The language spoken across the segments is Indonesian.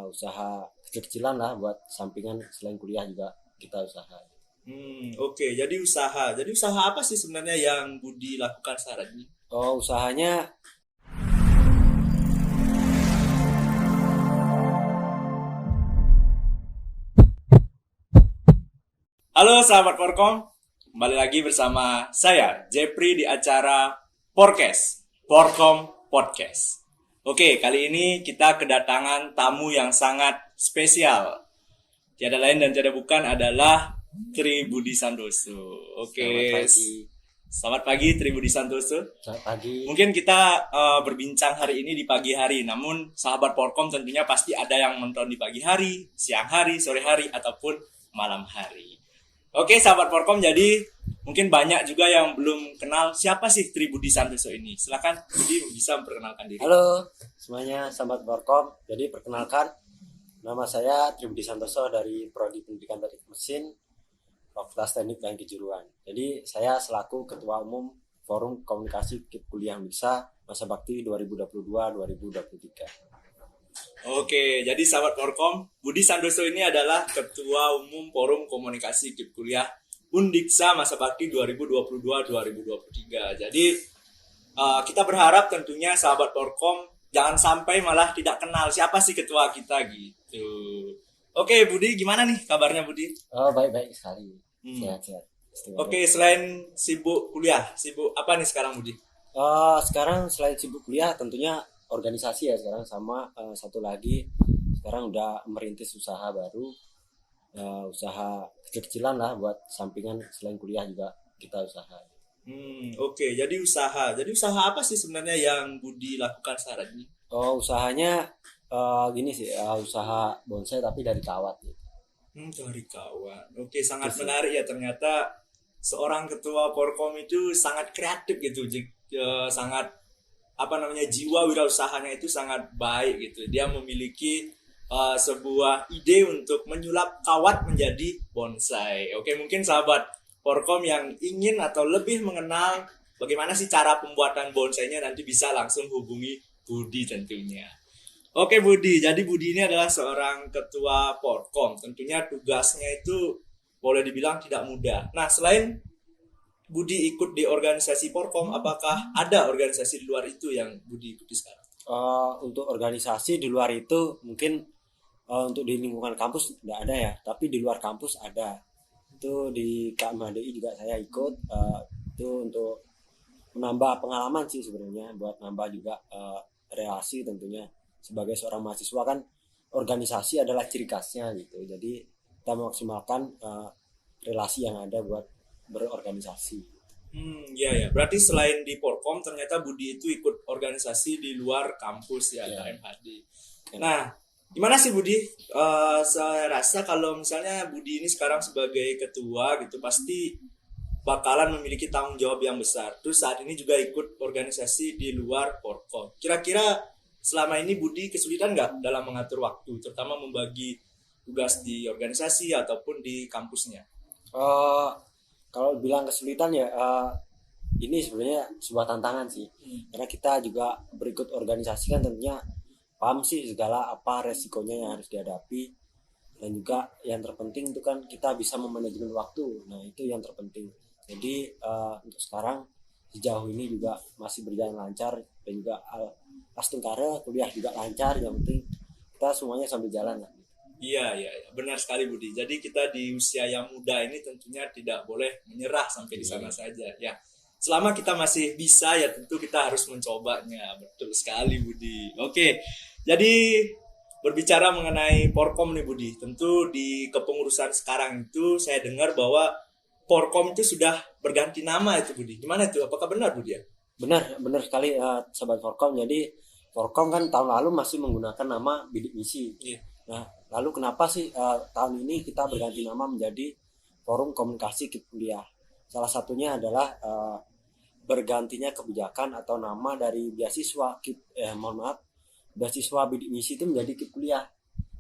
usaha kecil-kecilan lah buat sampingan selain kuliah juga kita usaha. Oke. Jadi usaha apa sih sebenarnya yang Budi lakukan saat ini? Oh, usahanya. Halo sahabat Porkom, kembali lagi bersama saya Jepri di acara Porkes, Porkom Podcast. Oke, kali ini kita kedatangan tamu yang sangat spesial. Tiada lain dan tiada bukan adalah Tri Budi Santoso. Selamat Oke, pagi. selamat pagi Tri Budi Santoso. Selamat pagi. Mungkin kita berbincang hari ini di pagi hari, namun sahabat Porkom tentunya pasti ada yang nonton di pagi hari, siang hari, sore hari, ataupun malam hari. Oke sahabat Porkom, jadi mungkin banyak juga yang belum kenal siapa sih Tri Budi Santoso ini. Silakan Budi bisa memperkenalkan diri. Halo semuanya, sahabat Borkom. Jadi perkenalkan, nama saya Tri Budi Santoso dari Prodi Pendidikan Teknik Mesin, Fakultas Teknik dan Kejuruan. Jadi saya selaku Ketua Umum Forum Komunikasi KIP Kuliah Bisa Masa Bakti 2022-2023. Oke, jadi sahabat Porkom, Budi Santoso ini adalah Ketua Umum Forum Komunikasi KIP Kuliah Undiksa Masa Bakti 2022-2023. Jadi kita berharap tentunya sahabat Porkom jangan sampai malah tidak kenal siapa sih ketua kita gitu. Oke, Budi gimana nih kabarnya Budi? Oh, baik-baik sekali. Hmm. Sehat-sehat. Istimewa. Oke, selain sibuk kuliah, sibuk apa nih sekarang Budi? Sekarang selain sibuk kuliah tentunya organisasi ya sekarang, sama satu lagi sekarang udah merintis usaha baru, usaha kecil-kecilan lah buat sampingan selain kuliah juga kita usaha. Oke, jadi usaha. Jadi usaha apa sih sebenarnya yang Budi lakukan saat ini? Oh, usahanya gini sih, usaha bonsai tapi dari kawat gitu. Dari kawan. Oke, sangat Itu sih. menarik ya ternyata seorang ketua Porkom itu sangat kreatif gitu, sangat apa namanya jiwa wirausahanya itu sangat baik gitu. Dia memiliki sebuah ide untuk menyulap kawat menjadi bonsai. Oke, mungkin sahabat Porkom yang ingin atau lebih mengenal bagaimana sih cara pembuatan bonsainya nanti bisa langsung hubungi Budi tentunya. Oke Budi, jadi Budi ini adalah seorang ketua Porkom. Tentunya tugasnya itu boleh dibilang tidak mudah. Nah, selain Budi ikut di organisasi Porkom, apakah ada organisasi di luar itu yang Budi ikuti sekarang? Untuk organisasi di luar itu mungkin untuk di lingkungan kampus tidak ada ya, tapi di luar kampus ada. Itu di KMHDI juga saya ikut, itu untuk menambah pengalaman sih sebenarnya, buat nambah juga relasi tentunya. Sebagai seorang mahasiswa kan organisasi adalah ciri khasnya gitu, jadi kita memaksimalkan relasi yang ada buat berorganisasi. Iya ya. Berarti selain di Porkom, ternyata Budi itu ikut organisasi di luar kampus ya, Ya, KMHD. Nah, gimana sih Budi? Saya rasa kalau misalnya Budi ini sekarang sebagai ketua gitu, pasti bakalan memiliki tanggung jawab yang besar. Terus saat ini juga ikut organisasi di luar Porkom. Kira-kira selama ini Budi kesulitan nggak dalam mengatur waktu, terutama membagi tugas di organisasi ataupun di kampusnya? eh, kalau bilang kesulitan ya, ini sebenarnya sebuah tantangan sih, karena kita juga berikut organisasi kan tentunya paham sih segala apa resikonya yang harus dihadapi, dan juga yang terpenting itu kan kita bisa memanajemen waktu. Nah itu yang terpenting. Jadi untuk sekarang sejauh ini juga masih berjalan lancar, dan juga astungkara kuliah juga lancar. Yang penting kita semuanya sambil jalan lah. Iya, iya, iya, benar sekali Budi. Jadi kita di usia yang muda ini tentunya tidak boleh menyerah sampai di sana saja. Ya, selama kita masih bisa ya tentu kita harus mencobanya. Betul sekali Budi. Oke, jadi berbicara mengenai Porkom nih Budi. Tentu di kepengurusan sekarang itu saya dengar bahwa Porkom itu sudah berganti nama itu Budi. Gimana itu? Apakah benar Budi ya? Benar, benar sekali, Sobat Forkom. Jadi Forkom kan tahun lalu masih menggunakan nama Bidik Misi. Iya. Nah, lalu kenapa sih tahun ini kita berganti nama menjadi Forum Komunikasi KIP Kuliah? Salah satunya adalah bergantinya kebijakan atau nama dari beasiswa KIP, mohon maaf, beasiswa Bidik Misi itu menjadi KIP Kuliah.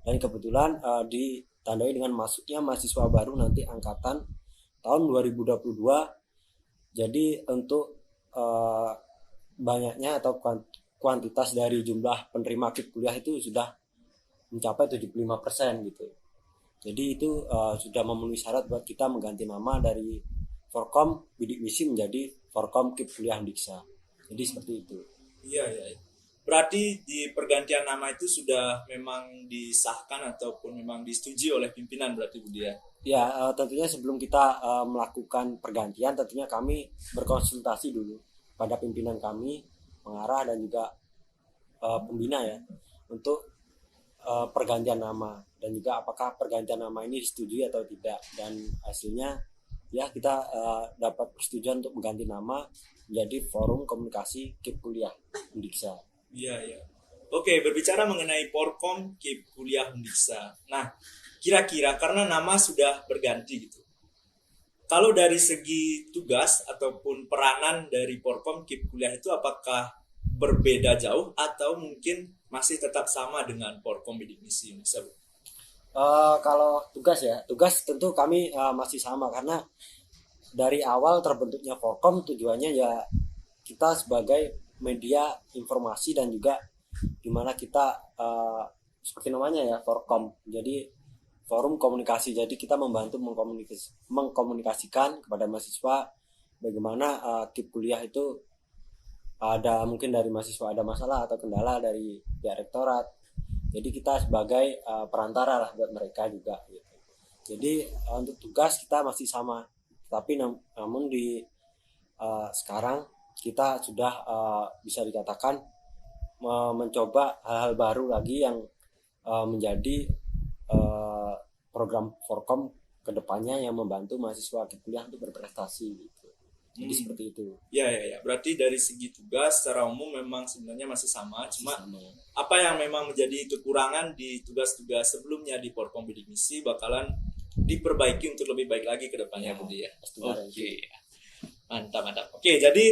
Dan kebetulan ditandai dengan masuknya mahasiswa baru nanti angkatan tahun 2022. Jadi untuk banyaknya atau kuantitas dari jumlah penerima KIP kuliah itu sudah mencapai 75% gitu. Jadi itu sudah memenuhi syarat buat kita mengganti nama dari Forkom Bidik Misi menjadi Forkom KIP Kuliah Undiksa. Jadi seperti itu. Iya, iya, iya. Berarti di pergantian nama itu sudah memang disahkan ataupun memang disetujui oleh pimpinan berarti Budi ya? Ya, tentunya sebelum kita melakukan pergantian, tentunya kami berkonsultasi dulu pada pimpinan kami, pengarah dan juga pembina ya, untuk pergantian nama dan juga apakah pergantian nama ini disetujui atau tidak, dan hasilnya ya kita dapat persetujuan untuk mengganti nama menjadi Forum Komunikasi KIP Kuliah Undiksa. Iya, iya. Oke, berbicara mengenai Porkom KIP Kuliah Undiksa. Nah, kira-kira karena nama sudah berganti gitu. Kalau dari segi tugas ataupun peranan dari Porkom KIP Kuliah itu apakah berbeda jauh atau mungkin masih tetap sama dengan Porkom Bidik Misi Undiksa? Kalau tugas ya, tugas tentu kami masih sama karena dari awal terbentuknya Forkom tujuannya ya kita sebagai media informasi dan juga dimana kita seperti namanya ya Forkom, jadi forum komunikasi, jadi kita membantu mengkomunikasikan kepada mahasiswa bagaimana KIP kuliah itu ada mungkin dari mahasiswa ada masalah atau kendala dari pihak rektorat, jadi kita sebagai perantara lah buat mereka juga gitu. Jadi untuk tugas kita masih sama, tapi namun di sekarang kita sudah bisa dikatakan mencoba hal-hal baru lagi yang menjadi program Forkom kedepannya yang membantu mahasiswa kuliah untuk berprestasi gitu. Jadi seperti itu. Ya, ya, ya. Berarti dari segi tugas secara umum memang sebenarnya masih sama. Cuma Sama. apa yang memang menjadi kekurangan di tugas-tugas sebelumnya di Porkom Bidik Misi bakalan diperbaiki untuk lebih baik lagi ke depannya, Ya, Budi ya. Oke. Mantap, mantap. Oke, jadi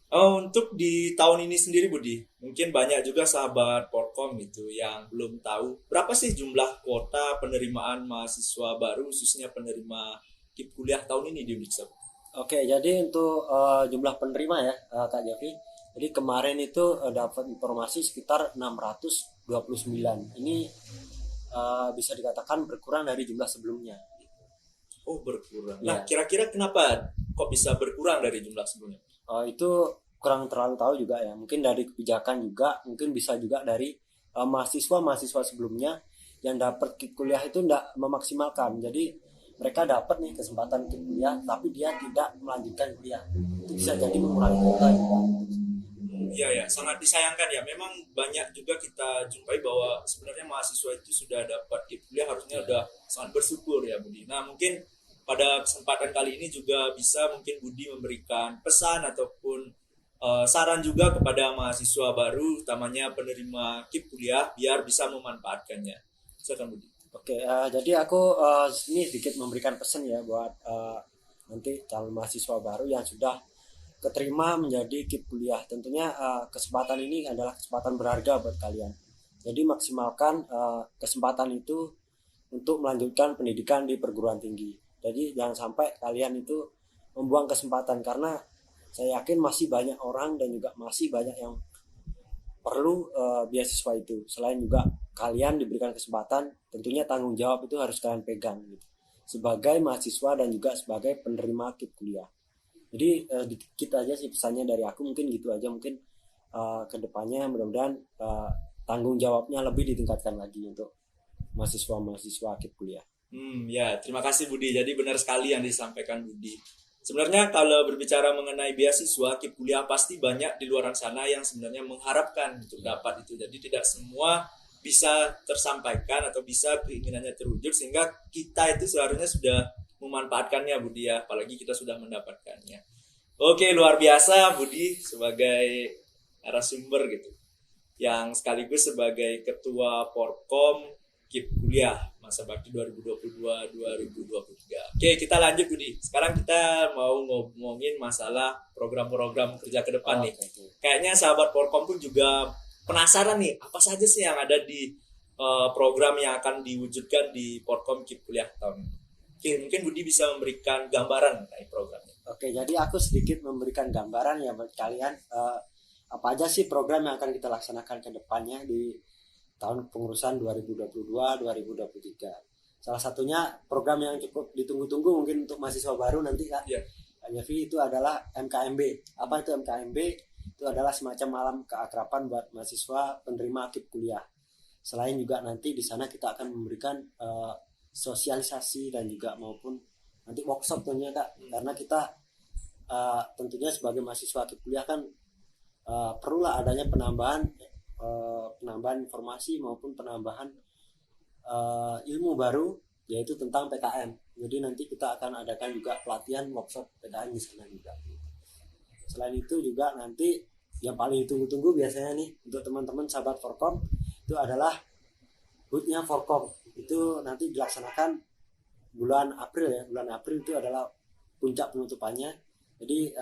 untuk di tahun ini sendiri Budi, mungkin banyak juga sahabat Porkom gitu yang belum tahu berapa sih jumlah kuota penerimaan mahasiswa baru khususnya penerima KIP kuliah tahun ini di Undiksa. Oke, jadi untuk jumlah penerima ya Kak Jeffrey. Jadi kemarin itu dapat informasi sekitar 629. Ini bisa dikatakan berkurang dari jumlah sebelumnya. Oh, berkurang. Ya. Nah, kira-kira kenapa kok bisa berkurang dari jumlah sebelumnya? Itu kurang terlalu tahu juga ya. Mungkin dari kebijakan juga, mungkin bisa juga dari mahasiswa sebelumnya yang dapat kuliah itu tidak memaksimalkan. Jadi mereka dapat nih kesempatan kuliah, tapi dia tidak melanjutkan kuliah. Itu bisa jadi mengurangi kuota juga. Iya, ya, sangat disayangkan ya. Memang banyak juga kita jumpai bahwa sebenarnya mahasiswa itu sudah dapat KIP kuliah harusnya udah sangat bersyukur ya Budi. Nah, mungkin pada kesempatan kali ini juga bisa mungkin Budi memberikan pesan ataupun saran juga kepada mahasiswa baru, utamanya penerima KIP kuliah, biar bisa memanfaatkannya. Silakan Budi. Oke, jadi aku ini sedikit memberikan pesan ya buat nanti calon mahasiswa baru yang sudah keterima menjadi KIP kuliah. Tentunya kesempatan ini adalah kesempatan berharga buat kalian. Jadi maksimalkan kesempatan itu untuk melanjutkan pendidikan di perguruan tinggi. Jadi jangan sampai kalian itu membuang kesempatan, karena saya yakin masih banyak orang dan juga masih banyak yang perlu beasiswa itu. Selain juga kalian diberikan kesempatan, tentunya tanggung jawab itu harus kalian pegang gitu, sebagai mahasiswa dan juga sebagai penerima KIP kuliah. Jadi dikit aja sih pesannya dari aku, mungkin gitu aja. Mungkin kedepannya mudah-mudahan tanggung jawabnya lebih ditingkatkan lagi untuk mahasiswa KIP kuliah. Ya, terima kasih Budi. Jadi benar sekali yang disampaikan Budi. Sebenarnya kalau berbicara mengenai beasiswa KIP kuliah, pasti banyak di luar sana yang sebenarnya mengharapkan untuk dapat itu. Jadi tidak semua bisa tersampaikan atau bisa keinginannya terwujud, sehingga kita itu seharusnya sudah memanfaatkannya Budi ya, apalagi kita sudah mendapatkannya. Oke, luar biasa Budi sebagai narasumber gitu, yang sekaligus sebagai ketua Porkom KIP kuliah masa bakti 2022-2023. Oke, kita lanjut Budi. Sekarang kita mau ngomongin masalah program-program kerja ke depan nih. Kayaknya sahabat Porkom pun juga penasaran nih, apa saja sih yang ada di program yang akan diwujudkan di Porkom KIP kuliah tahun ini. Oke, mungkin Budi bisa memberikan gambaran mengenai programnya. Oke, jadi aku sedikit memberikan gambaran ya buat kalian apa aja sih program yang akan kita laksanakan ke depannya di tahun pengurusan 2022-2023. Salah satunya program yang cukup ditunggu-tunggu mungkin untuk mahasiswa baru nanti Kak. Yeah. Kak Jeffrey, itu adalah MKMB. Apa itu MKMB? Itu adalah semacam malam keakraban buat mahasiswa penerima KIP kuliah. Selain juga nanti di sana kita akan memberikan sosialisasi dan juga maupun nanti workshop tentunya Kak. Karena kita tentunya sebagai mahasiswa KIP kuliah kan perlulah adanya penambahan informasi maupun penambahan ilmu baru, yaitu tentang PKM. Jadi nanti kita akan adakan juga pelatihan workshop PKM di sana juga. Selain itu juga nanti yang paling ditunggu-tunggu biasanya nih untuk teman-teman sahabat Forkom itu adalah HUT-nya Forkom. Itu nanti dilaksanakan bulan April ya. Bulan April itu adalah puncak penutupannya. Jadi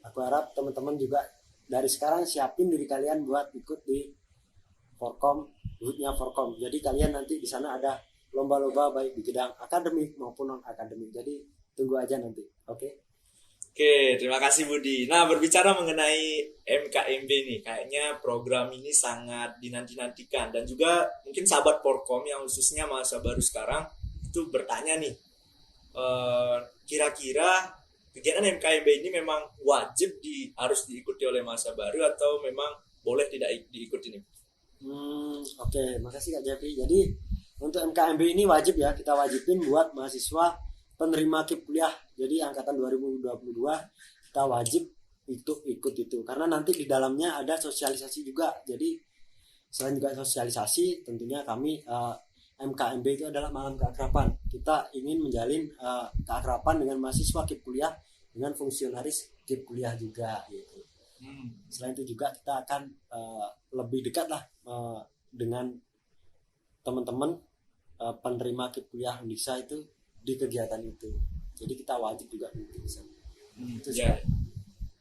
aku harap teman-teman juga dari sekarang siapin diri kalian buat ikut di Forkom, HUT-nya Forkom. Jadi kalian nanti di sana ada lomba-lomba baik di bidang akademik maupun non akademik. Jadi tunggu aja nanti. Oke. Oke, terima kasih Budi. Nah, berbicara mengenai MKMB nih, kayaknya program ini sangat dinanti-nantikan dan juga mungkin sahabat Forkom yang khususnya mahasiswa baru sekarang itu bertanya nih, kira-kira kegiatan MKMB ini memang wajib harus diikuti oleh mahasiswa baru atau memang boleh tidak diikuti nih? Oke, makasih Kak Jeffrey. Jadi untuk MKMB ini wajib ya, kita wajibin buat mahasiswa penerima KIP kuliah. Jadi angkatan 2022 kita wajib ikut itu karena nanti di dalamnya ada sosialisasi juga. Jadi selain juga sosialisasi, tentunya kami MKMB itu adalah malam keakraban. Kita ingin menjalin keakraban dengan mahasiswa KIP kuliah dengan fungsionaris KIP kuliah juga gitu. Selain itu juga kita akan lebih dekat lah dengan teman-teman penerima KIP kuliah Undiksa itu di kegiatan itu. Jadi kita wajib juga di sana. Ya.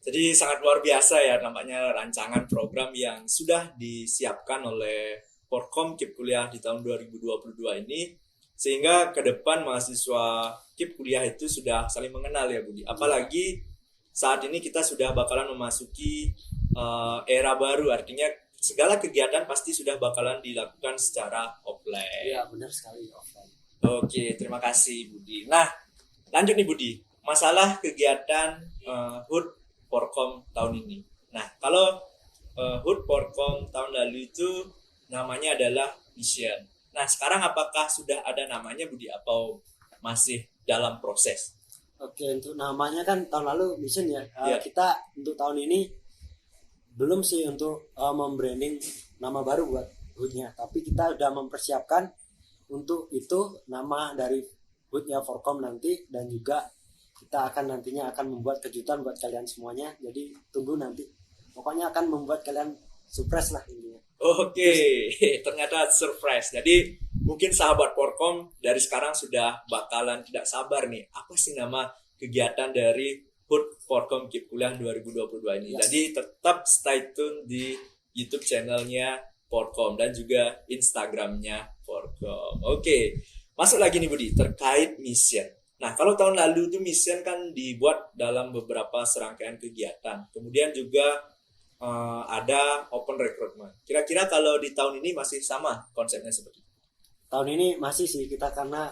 Jadi sangat luar biasa ya nampaknya rancangan program yang sudah disiapkan oleh Forkom KIP kuliah di tahun 2022 ini, sehingga ke depan mahasiswa KIP kuliah itu sudah saling mengenal ya Budi. Apalagi saat ini kita sudah bakalan memasuki era baru, artinya segala kegiatan pasti sudah bakalan dilakukan secara offline. Iya, benar sekali, offline. Oke, terima kasih Budi. Nah, lanjut nih Budi, masalah kegiatan HUT Forkom tahun ini. Nah, kalau HUT Forkom tahun lalu itu namanya adalah Mission. Nah, sekarang apakah sudah ada namanya Budi atau masih dalam proses? Oke, untuk namanya kan tahun lalu Mission ya. Yeah. Kita untuk tahun ini belum sih untuk membranding nama baru buat HUT-nya, tapi kita udah mempersiapkan untuk itu nama dari HUT-nya Forkom nanti, dan juga kita akan nantinya akan membuat kejutan buat kalian semuanya. Jadi tunggu nanti. Pokoknya akan membuat kalian surprise lah intinya. Oke, ternyata surprise. Jadi mungkin sahabat Forkom dari sekarang sudah bakalan tidak sabar nih. Apa sih nama kegiatan dari HUT Forkom KIP kuliah 2022 ini? Yes. Jadi tetap stay tune di YouTube channelnya Forkom dan juga Instagramnya Forkom. Oke, masuk lagi nih Budi terkait mission. Nah, kalau tahun lalu itu mission kan dibuat dalam beberapa serangkaian kegiatan. Kemudian juga ada open recruitment. Kira-kira kalau di tahun ini masih sama konsepnya seperti itu? Tahun ini masih sih kita, karena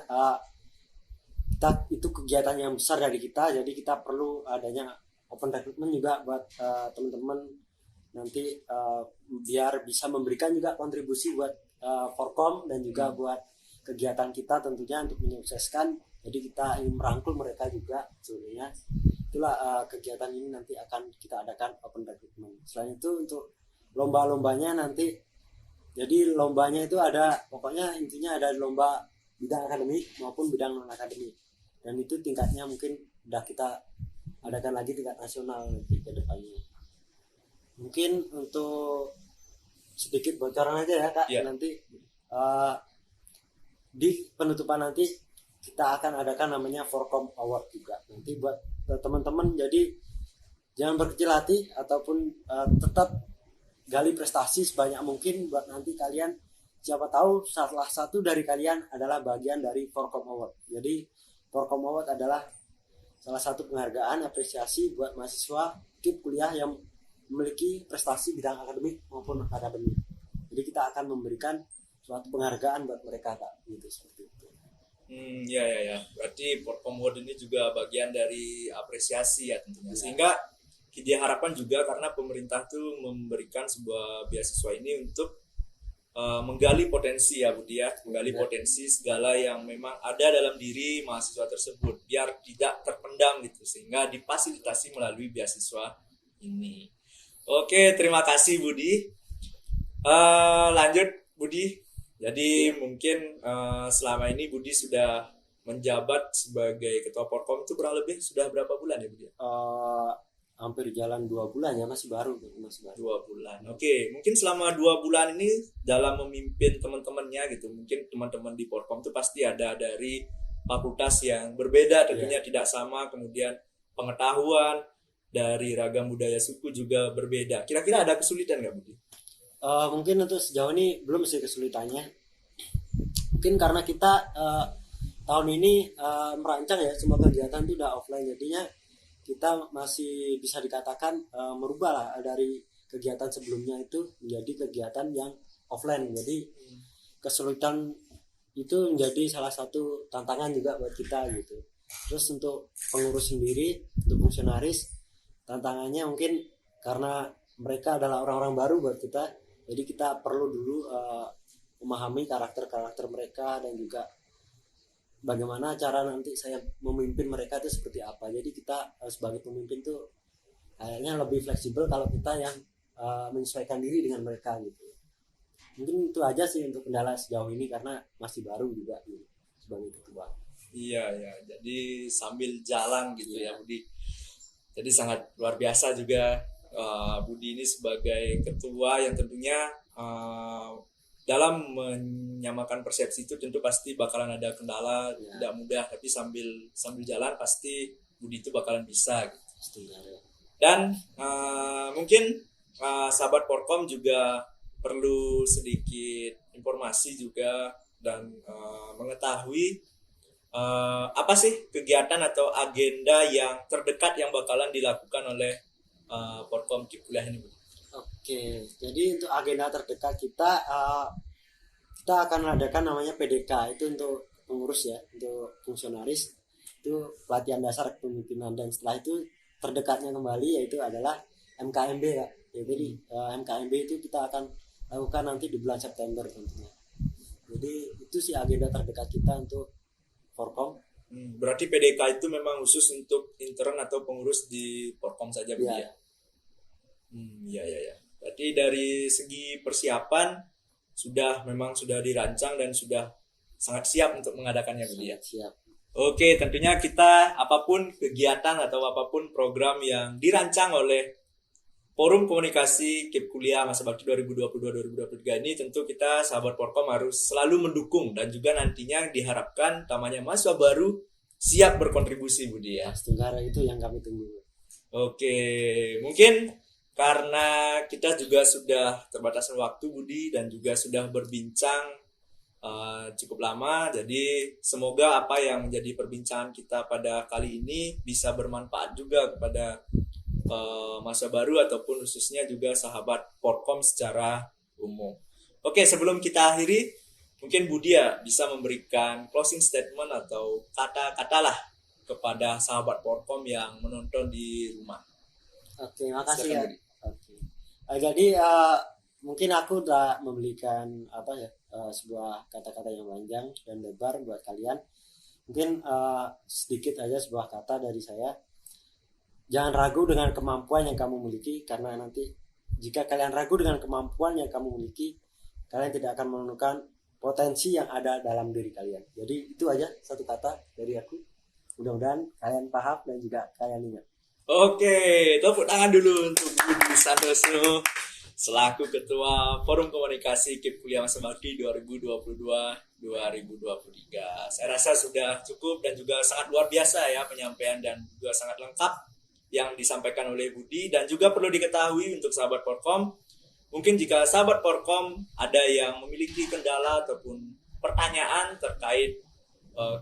kita itu kegiatan yang besar dari kita, jadi kita perlu adanya open recruitment juga buat teman-teman nanti biar bisa memberikan juga kontribusi buat Forkom dan juga buat kegiatan kita tentunya untuk menyukseskan. Jadi kita ingin merangkul mereka juga sebenarnya. Itulah kegiatan ini nanti akan kita adakan open recruitment. Selain itu untuk lomba-lombanya nanti, jadi lombanya itu ada, pokoknya intinya ada lomba bidang akademik maupun bidang non akademik, dan itu tingkatnya mungkin udah kita adakan lagi tingkat nasional nanti ke depannya. Mungkin untuk sedikit bocoran aja ya Kak, nanti di penutupan nanti kita akan adakan namanya Forkom Award juga nanti buat teman-teman. Jadi jangan berkecil hati ataupun tetap gali prestasi sebanyak mungkin buat nanti kalian, siapa tahu salah satu dari kalian adalah bagian dari Forkom Award. Jadi Forkom Award adalah salah satu penghargaan apresiasi buat mahasiswa KIP kuliah yang memiliki prestasi bidang akademik maupun akademik. Jadi kita akan memberikan suatu penghargaan buat mereka Kak, gitu seperti itu. Ya. Berarti Porkom Award ini juga bagian dari apresiasi ya tentunya. Sehingga dia harapkan juga karena pemerintah tuh memberikan sebuah beasiswa ini untuk menggali potensi ya Budi ya, menggali potensi segala yang memang ada dalam diri mahasiswa tersebut biar tidak terpendam gitu, sehingga difasilitasi melalui beasiswa ini. Oke, terima kasih Budi. Lanjut Budi. Jadi mungkin selama ini Budi sudah menjabat sebagai ketua Porkom itu kurang lebih sudah berapa bulan ya Budi? Hampir jalan 2 bulan ya, masih baru. 2 bulan. Oke, mungkin selama 2 bulan ini dalam memimpin teman-temannya gitu, mungkin teman-teman di Porkom itu pasti ada dari fakultas yang berbeda tentunya tidak sama, kemudian pengetahuan dari ragam budaya suku juga berbeda. Kira-kira ada kesulitan nggak Budi? Mungkin untuk sejauh ini belum sih kesulitannya. Mungkin karena kita tahun ini merancang ya semua kegiatan itu udah offline, jadinya kita masih bisa dikatakan merubah lah dari kegiatan sebelumnya itu menjadi kegiatan yang offline. Jadi kesulitan itu menjadi salah satu tantangan juga buat kita gitu. Terus untuk pengurus sendiri, untuk fungsionaris, tantangannya mungkin karena mereka adalah orang-orang baru buat kita. Jadi kita perlu dulu memahami karakter-karakter mereka dan juga bagaimana cara nanti saya memimpin mereka itu seperti apa. Jadi kita sebagai pemimpin tuh kayaknya lebih fleksibel kalau kita yang menyesuaikan diri dengan mereka gitu. Mungkin itu aja sih untuk kendala sejauh ini karena masih baru juga gitu, sebagai ketua. Iya, jadi sambil jalan gitu ya Budi. Jadi sangat luar biasa juga Budi ini sebagai ketua yang tentunya dalam menyamakan persepsi itu tentu pasti bakalan ada kendala, tidak mudah, tapi sambil jalan pasti Budi itu bakalan bisa gitu. Dan mungkin sahabat Porkom juga perlu sedikit informasi juga dan mengetahui apa sih kegiatan atau agenda yang terdekat yang bakalan dilakukan oleh Porkom KIP Kuliah ini. Oke, jadi untuk agenda terdekat kita akan mengadakan namanya PDK, itu untuk pengurus ya, untuk fungsionaris, itu pelatihan dasar kepemimpinan, dan setelah itu terdekatnya kembali yaitu adalah MKMB Kak. Ya, jadi MKMB itu kita akan lakukan nanti di bulan September tentunya. Jadi itu sih agenda terdekat kita untuk Porkom. Berarti PDK itu memang khusus untuk intern atau pengurus di Porkom saja Bu ya? Iya. Berarti dari segi persiapan memang sudah dirancang dan sudah sangat siap untuk mengadakannya Bu ya? Siap. Oke, tentunya kita apapun kegiatan atau apapun program yang dirancang oleh Forum Komunikasi KIP Kuliah Masa Bakti 2022-2023 ini tentu kita sahabat Porkom harus selalu mendukung dan juga nantinya diharapkan namanya mahasiswa baru siap berkontribusi Budi ya. Sementara itu yang kami tunggu. Oke, mungkin karena kita juga sudah terbatasan waktu Budi dan juga sudah berbincang cukup lama, jadi semoga apa yang menjadi perbincangan kita pada kali ini bisa bermanfaat juga kepada masa baru ataupun khususnya juga sahabat Porkom secara umum. Oke, sebelum kita akhiri, mungkin Budi ya bisa memberikan closing statement atau kata-kata lah kepada sahabat Porkom yang menonton di rumah. Oke, makasih ya. Oke. Jadi mungkin aku udah memberikan sebuah kata-kata yang panjang dan lebar buat kalian. Mungkin sedikit aja sebuah kata dari saya. Jangan ragu dengan kemampuan yang kamu miliki, karena nanti jika kalian ragu dengan kemampuan yang kamu miliki, kalian tidak akan menemukan potensi yang ada dalam diri kalian. Jadi itu aja satu kata dari aku. Mudah-mudahan kalian paham dan juga kalian ingat. Oke, tepuk tangan dulu untuk Budi Santoso selaku Ketua Forum Komunikasi KIP Kuliah Masa Bakti 2022-2023. Saya rasa sudah cukup dan juga sangat luar biasa ya penyampaian dan juga sangat lengkap yang disampaikan oleh Budi. Dan juga perlu diketahui untuk sahabat Porkom, mungkin jika sahabat Porkom ada yang memiliki kendala ataupun pertanyaan terkait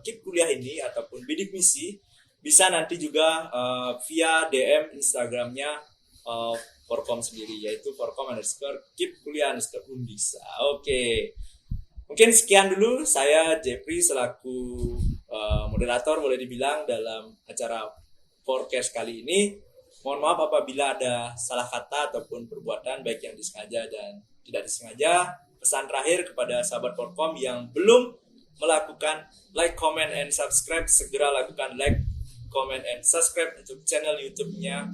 KIP Kuliah ini ataupun bidik misi, bisa nanti juga via DM Instagramnya Forkom sendiri, yaitu Forkom_keep_kuliah_undiksa. Oke, mungkin sekian dulu saya Jeffrey selaku moderator boleh dibilang dalam acara podcast kali ini. Mohon maaf apabila ada salah kata ataupun perbuatan baik yang disengaja dan tidak disengaja. Pesan terakhir kepada sahabat Forkom yang belum melakukan like, comment, and subscribe, segera lakukan like, comment, and subscribe untuk channel YouTube-nya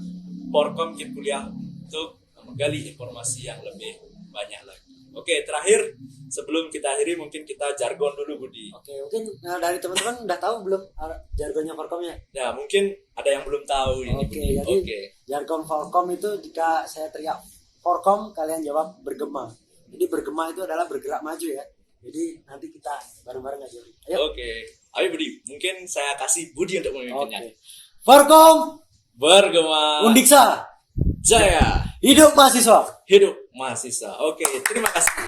Forkom Keep Kuliah untuk menggali informasi yang lebih banyak lagi. Oke, terakhir sebelum kita akhiri mungkin kita jargon dulu, Budi. Oke, mungkin dari teman-teman udah tahu belum jargonnya Forkomnya? Ya, mungkin ada yang belum tahu ini. Oke, jadi jargon Forkom itu jika saya teriak Forkom, kalian jawab bergema. Jadi bergema itu adalah bergerak maju ya. Jadi nanti kita bareng-bareng aja. Ayo. Oke. Ayo Budi, mungkin saya kasih Budi untuk memimpinnya. Forkom bergema Undiksa Jaya. Hidup mahasiswa. Hidup mahasiswa. Oke, terima kasih.